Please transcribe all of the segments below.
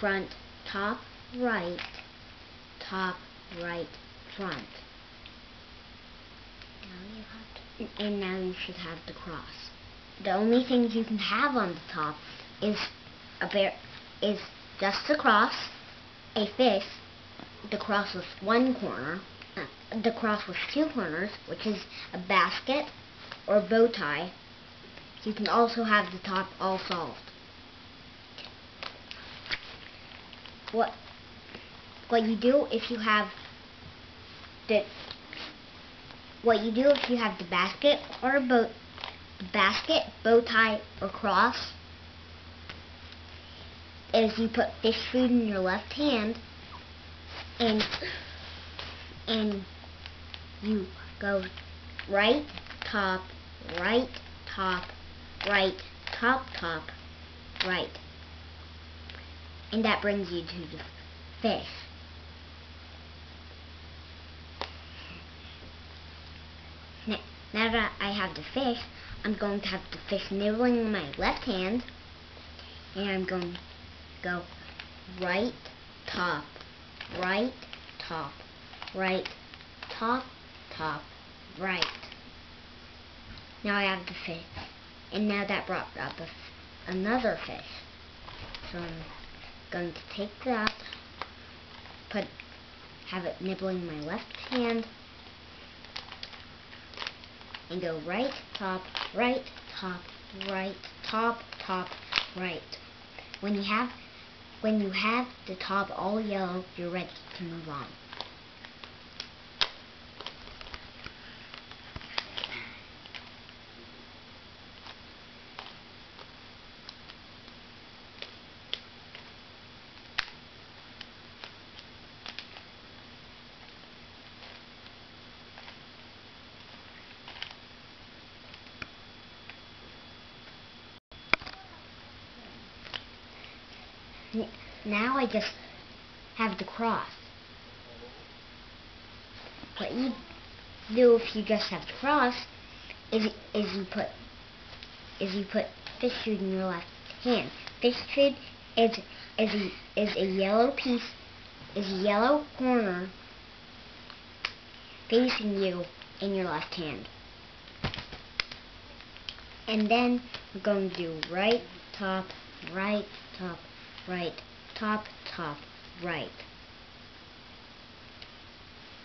front, top, right, front. And now you should have the cross. The only things you can have on the top is just the cross, a fish, the cross with one corner, the cross with two corners, which is a basket or bow tie. You can also have the top all solved. What you do if you have the basket or bow tie or cross is you put fish food in your left hand and you go right, top, right, top, right, top, right. And that brings you to the fish. Now that I have the fish, I'm going to have the fish nibbling in my left hand, and I'm going to go right, top, right, top, right, top, right. Now I have the fish, and now that brought up another fish. So I'm going to take that, have it nibbling in my left hand, and go right, top, right, top, right, top, right. When you have the top all yellow, you're ready to move on. Now I just have the cross. What you do if you just have the cross is you put fish food in your left hand. Fish food is a yellow piece, is a yellow corner facing you in your left hand. And then we're going to do right, top, right, top, right, top, right.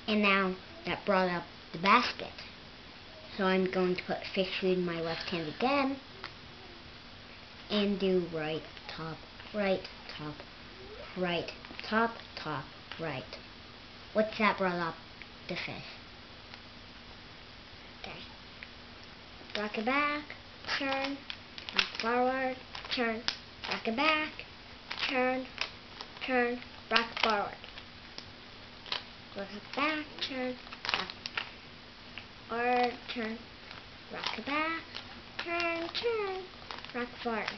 And now that brought up the basket. So I'm going to put fish food in my left hand again and do right, top, right, top, right, top, right. What's that brought up? The fish. Okay. Rock it back, turn, rock forward, turn, rock it back, turn, rock forward. Rock it back, turn, rock forward, turn, rock it back, turn, rock forward.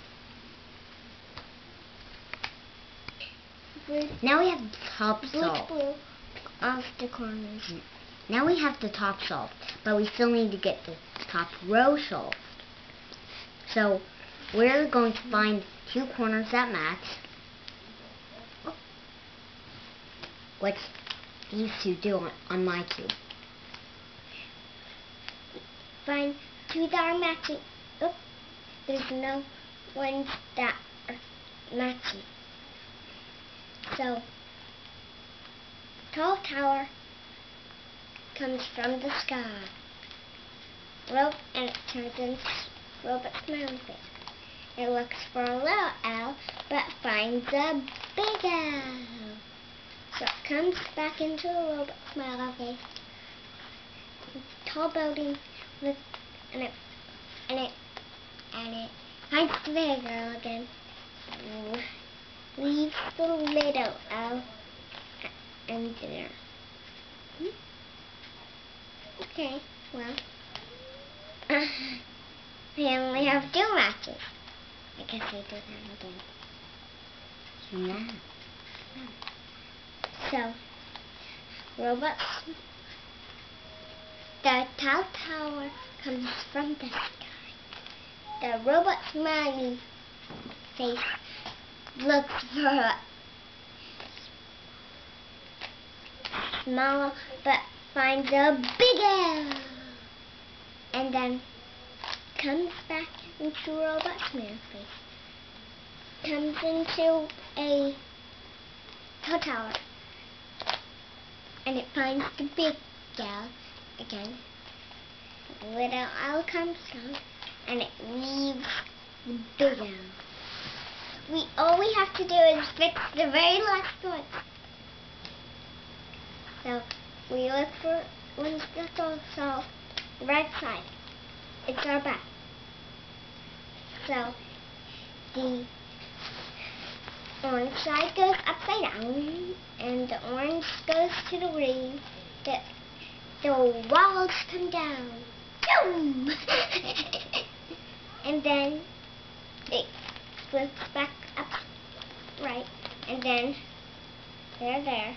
Now we have the top solved. Blue off the corners. Now we have the top solved, but we still need to get the top row solved. So we're going to find two corners that match, which these two do on my cube. Find two that are matching. Oops, there's no ones that are matching. So, tall tower comes from the sky. Rope and it turns into Rubik's mountain. It looks for a little L, but finds a big L. So it comes back into a Rubik's mountain face. Tall building with and it finds the big L again. Leaves the little L in there. Okay, well, we only have two matches. I guess I do that again. Yeah. So, robots. The tall tower comes from the sky. The robot's smiley face looks for small but finds a big L. And then comes back into Robot Man face. Comes into a tower. And it finds the big L again. Little L comes down and it leaves the big L. All we have to do is fix the very last one. So we look for once that's all solved, right side. It's our back. So the orange side goes upside down and the orange goes to the green. The walls come down. Boom! And then it flips back up right. And then they're there.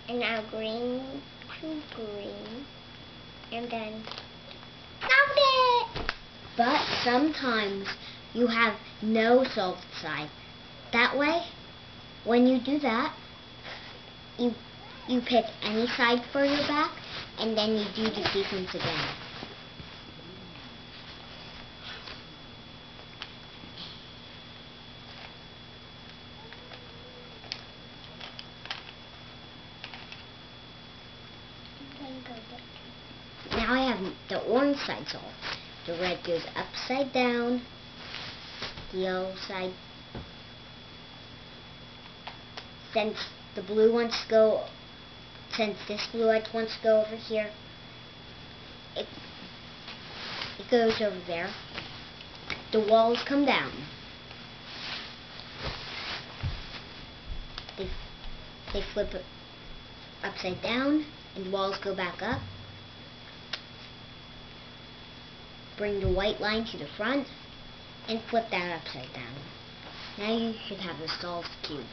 And now green to green. And then solved it! But sometimes you have no solved side. That way, when you do that, you pick any side for your back, and then you do the sequence again. Now I have the orange side solved. The red goes upside down. The yellow side. Since this blue wants to go over here, it goes over there. The walls come down. They flip it upside down, and the walls go back up. Bring the white line to the front, and flip that upside down. Now you should have a solved cube.